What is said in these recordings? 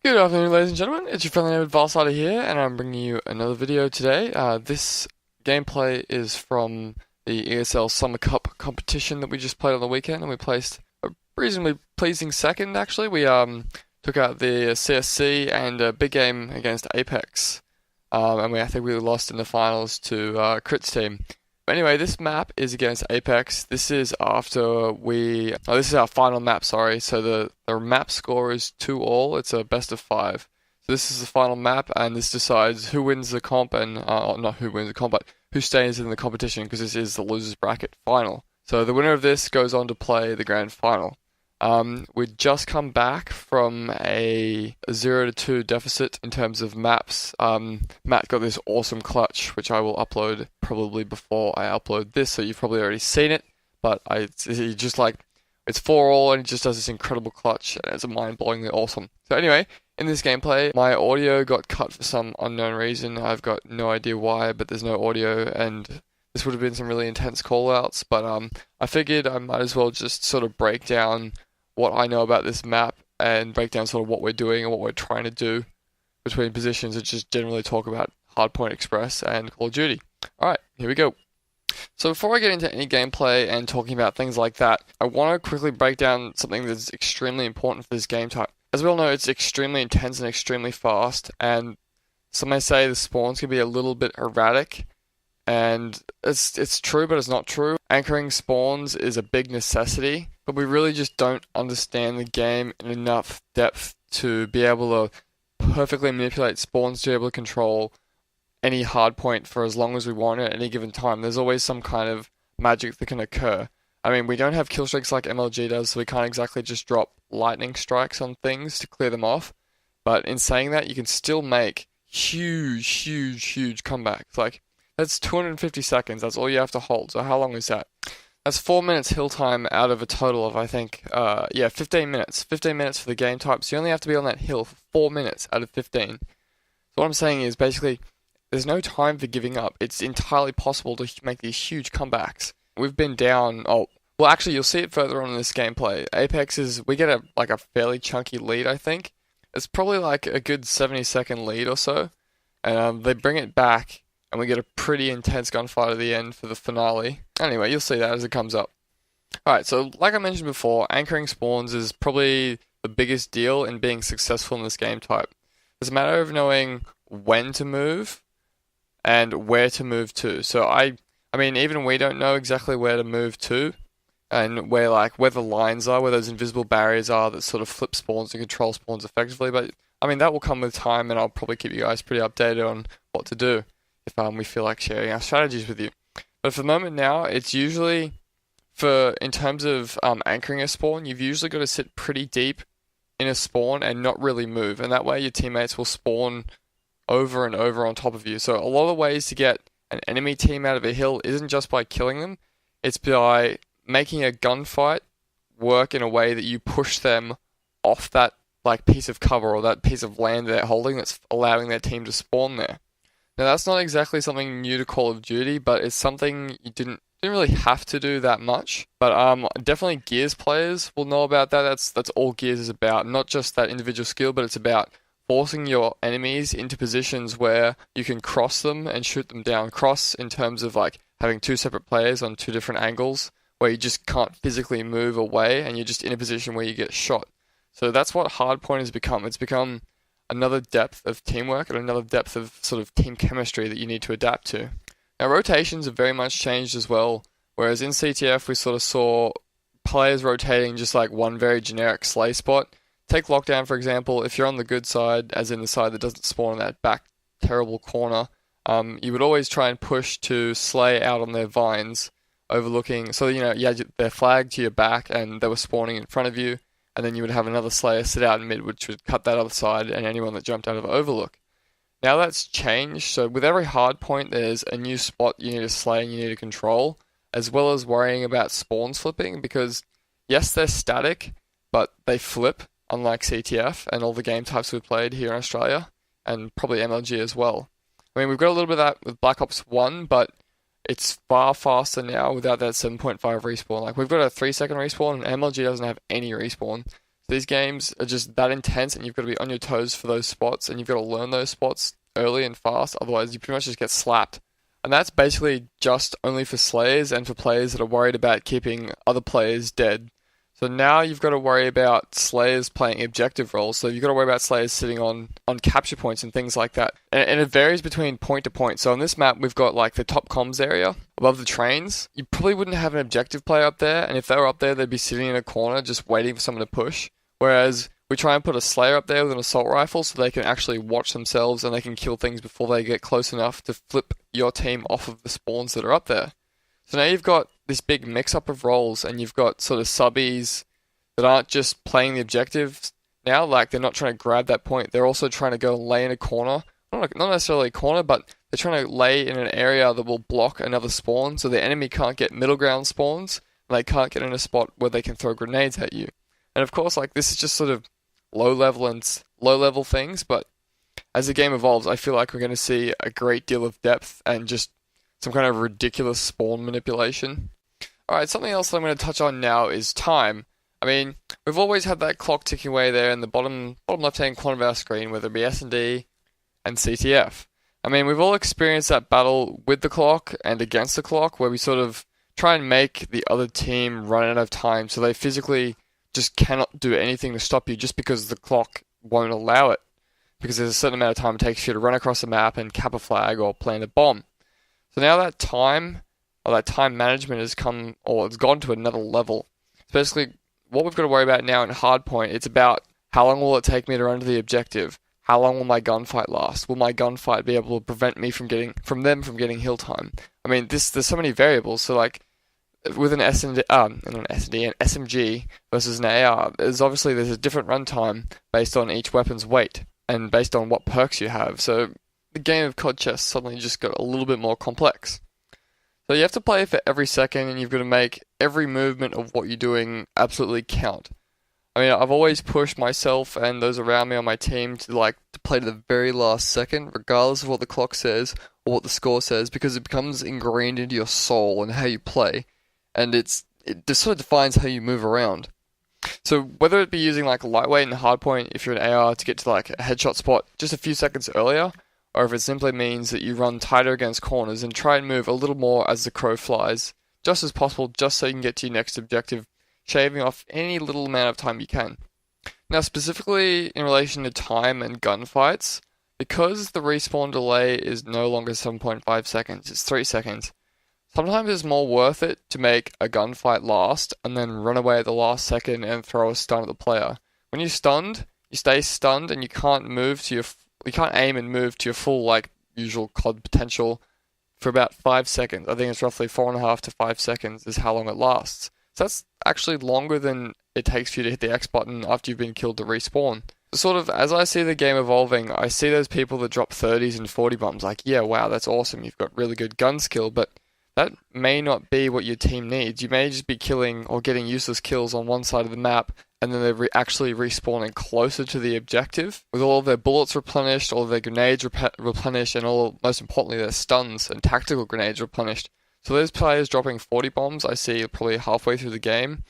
Good afternoon, ladies and gentlemen. It's your friendly neighbor Valsider here, and I'm bringing you another video today. This gameplay is from the ESL Summer Cup competition that we just played on the weekend, and we placed a reasonably pleasing second. Actually, we took out the CSC and a big game against Apex, and I think we lost in the finals to Crit's team. Anyway, this map is against Apex. This is after this is our final map, sorry. So the map score is 2-all. It's a best of 5. So this is the final map, and this decides who wins the comp and, not who wins the comp, but who stays in the competition, because this is the losers bracket final. So the winner of this goes on to play the grand final. We'd just come back from a 0-2 deficit in terms of maps. Matt got this awesome clutch, which I will upload probably before I upload this, so you've probably already seen it. But it's 4-all, and he just does this incredible clutch, and it's mind-blowingly awesome. So anyway, in this gameplay, my audio got cut for some unknown reason. I've got no idea why, but there's no audio, and this would have been some really intense callouts. But I figured I might as well just sort of break down what I know about this map and break down sort of what we're doing and what we're trying to do between positions, and just generally talk about Hardpoint Express and Call of Duty. Alright, here we go. So before I get into any gameplay and talking about things like that, I want to quickly break down something that's extremely important for this game type. As we all know, it's extremely intense and extremely fast, and some may say the spawns can be a little bit erratic. And it's true, but it's not true. Anchoring spawns is a big necessity, but we really just don't understand the game in enough depth to be able to perfectly manipulate spawns to be able to control any hardpoint for as long as we want at any given time. There's always some kind of magic that can occur. I mean, we don't have kill streaks like MLG does, so we can't exactly just drop lightning strikes on things to clear them off. But in saying that, you can still make huge comebacks. Like, that's 250 seconds. That's all you have to hold. So how long is that? That's 4 minutes hill time out of a total of, I think, 15 minutes. 15 minutes for the game type. So you only have to be on that hill for 4 minutes out of 15. So what I'm saying is basically, there's no time for giving up. It's entirely possible to make these huge comebacks. We've been down. Oh, well, actually, you'll see it further on in this gameplay. Apex we get a fairly chunky lead, I think. It's probably like a good 70-second lead or so, and they bring it back. And we get a pretty intense gunfight at the end for the finale. Anyway, you'll see that as it comes up. Alright, so like I mentioned before, anchoring spawns is probably the biggest deal in being successful in this game type. It's a matter of knowing when to move and where to move to. So I mean, even we don't know exactly where to move to, and where the lines are, where those invisible barriers are that sort of flip spawns and control spawns effectively. But I mean, that will come with time, and I'll probably keep you guys pretty updated on what to do if we feel like sharing our strategies with you. But for the moment now, it's usually, in terms of anchoring a spawn, you've usually got to sit pretty deep in a spawn and not really move, and that way your teammates will spawn over and over on top of you. So a lot of the ways to get an enemy team out of a hill isn't just by killing them, it's by making a gunfight work in a way that you push them off that piece of cover or that piece of land they're holding that's allowing their team to spawn there. Now that's not exactly something new to Call of Duty, but it's something you didn't really have to do that much. But definitely Gears players will know about that. That's all Gears is about. Not just that individual skill, but it's about forcing your enemies into positions where you can cross them and shoot them down. Cross in terms of having two separate players on two different angles, where you just can't physically move away and you're just in a position where you get shot. So that's what Hardpoint has become. It's become another depth of teamwork and another depth of sort of team chemistry that you need to adapt to. Now, rotations have very much changed as well, whereas in CTF we sort of saw players rotating just like one very generic slay spot. Take Lockdown, for example. If you're on the good side, as in the side that doesn't spawn in that back terrible corner, you would always try and push to slay out on their vines, overlooking, so you had their flag to your back and they were spawning in front of you. And then you would have another Slayer sit out in mid, which would cut that other side and anyone that jumped out of Overlook. Now that's changed, so with every hard point there's a new spot you need to slay and you need to control, as well as worrying about spawns flipping, because yes, they're static, but they flip, unlike CTF and all the game types we've played here in Australia, and probably MLG as well. I mean, we've got a little bit of that with Black Ops 1, but it's far faster now without that 7.5 respawn. We've got a 3-second respawn, and MLG doesn't have any respawn. So These games are just that intense, and you've got to be on your toes for those spots, and you've got to learn those spots early and fast, otherwise you pretty much just get slapped. And that's basically just only for slayers and for players that are worried about keeping other players dead. So now you've got to worry about slayers playing objective roles. So you've got to worry about slayers sitting on capture points and things like that. And it varies between point to point. So on this map, we've got like the top comms area above the trains. You probably wouldn't have an objective player up there. And if they were up there, they'd be sitting in a corner just waiting for someone to push. Whereas we try and put a slayer up there with an assault rifle so they can actually watch themselves and they can kill things before they get close enough to flip your team off of the spawns that are up there. So now you've got this big mix-up of roles, and you've got sort of subbies that aren't just playing the objectives now, like they're not trying to grab that point, they're also trying to go lay in a corner. Not necessarily a corner, but they're trying to lay in an area that will block another spawn, so the enemy can't get middle ground spawns, and they can't get in a spot where they can throw grenades at you. And of course, like this is just sort of low level things, but as the game evolves, I feel like we're going to see a great deal of depth and just some kind of ridiculous spawn manipulation. Alright, something else that I'm going to touch on now is time. I mean, we've always had that clock ticking away there in the bottom left-hand corner of our screen, whether it be S&D and CTF. I mean, we've all experienced that battle with the clock and against the clock, where we sort of try and make the other team run out of time, so they physically just cannot do anything to stop you just because the clock won't allow it. Because there's a certain amount of time it takes you to run across a map and cap a flag or plant a bomb. So now that time management has come, or it's gone to another level. It's basically what we've got to worry about now in Hardpoint. It's about how long will it take me to run to the objective? How long will my gunfight last? Will my gunfight be able to prevent me from getting hill time? I mean, there's so many variables. So like with an SMG versus an AR, there's a different runtime based on each weapon's weight and based on what perks you have. So the game of COD chess suddenly just got a little bit more complex. So you have to play for every second, and you've got to make every movement of what you're doing absolutely count. I mean, I've always pushed myself and those around me on my team to play to the very last second, regardless of what the clock says or what the score says, because it becomes ingrained into your soul and how you play, and it just sort of defines how you move around. So whether it be using like lightweight and hardpoint if you're an AR to get to like a headshot spot just a few seconds earlier, or if it simply means that you run tighter against corners and try and move a little more as the crow flies, just as possible, just so you can get to your next objective, shaving off any little amount of time you can. Now, specifically in relation to time and gunfights, because the respawn delay is no longer 7.5 seconds, it's 3 seconds, sometimes it's more worth it to make a gunfight last and then run away at the last second and throw a stun at the player. When you're stunned, you stay stunned and you can't aim and move to your full, usual COD potential for about 5 seconds. I think it's roughly 4.5 to 5 seconds is how long it lasts. So that's actually longer than it takes for you to hit the X button after you've been killed to respawn. Sort of, as I see the game evolving, I see those people that drop 30s and 40 bombs, yeah, wow, that's awesome, you've got really good gun skill, but that may not be what your team needs. You may just be killing or getting useless kills on one side of the map, and then they're actually respawning closer to the objective, with all of their bullets replenished, all of their grenades replenished, and most importantly, their stuns and tactical grenades replenished. So those players dropping 40 bombs, I see probably halfway through the game.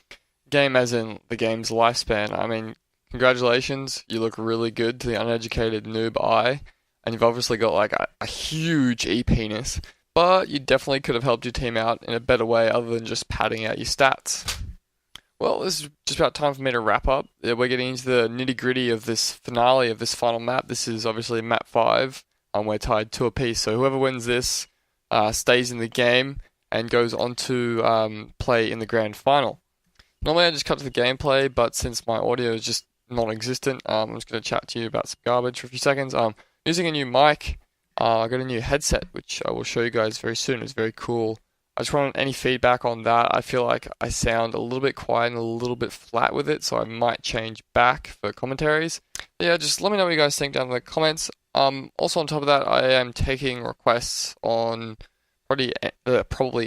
Game as in the game's lifespan. I mean, congratulations, you look really good to the uneducated noob eye, and you've obviously got a huge E-penis. But you definitely could have helped your team out in a better way other than just padding out your stats. Well, this is just about time for me to wrap up. We're getting into the nitty-gritty of this finale of this final map. This is obviously map 5, and we're tied 2 apiece. So whoever wins this stays in the game and goes on to play in the grand final. Normally I just cut to the gameplay, but since my audio is just non-existent, I'm just going to chat to you about some garbage for a few seconds. Using a new mic. I got a new headset, which I will show you guys very soon. It's very cool. I just want any feedback on that. I feel like I sound a little bit quiet and a little bit flat with it, so I might change back for commentaries. Yeah, just let me know what you guys think down in the comments. Also on top of that, I am taking requests on probably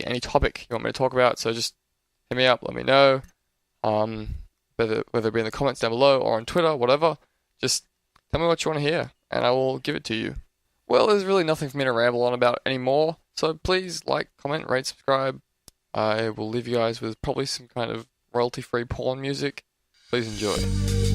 any topic you want me to talk about, so just hit me up, let me know. Whether it be in the comments down below or on Twitter, whatever. Just tell me what you want to hear, and I will give it to you. Well, there's really nothing for me to ramble on about anymore, so please like, comment, rate, subscribe. I will leave you guys with probably some kind of royalty-free porn music. Please enjoy.